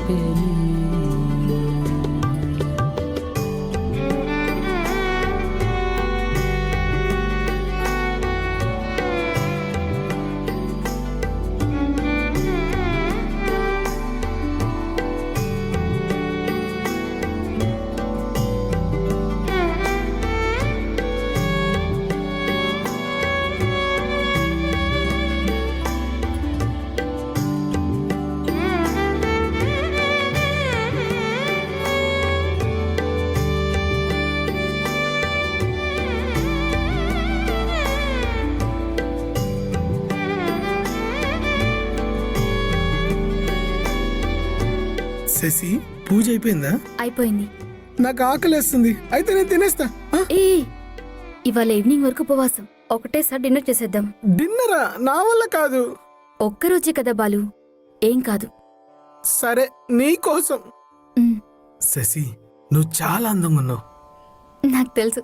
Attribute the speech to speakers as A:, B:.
A: తెలిపేనే.
B: శశి, పూజ అయిపోయిందా?
C: అయిపోయింది.
B: నాకు ఆకలేస్తుంది, అయితే నేను తినేస్తా.
C: ఏ ఇవాళ ఈవినింగ్ వరకు ఉపవాసం. ఒకటేసారి డిన్నర్ చేసేద్దాం.
B: డిన్నరా? నా వల్ల కాదు.
C: ఒక్కరోజే కదా బాలు, ఏం కాదు.
B: సరే, నీ కోసం.
C: ఉమ్,
B: శశి, నువ్వు చాలా అందంగా ఉన్నావు.
C: నాకు తెలుసు.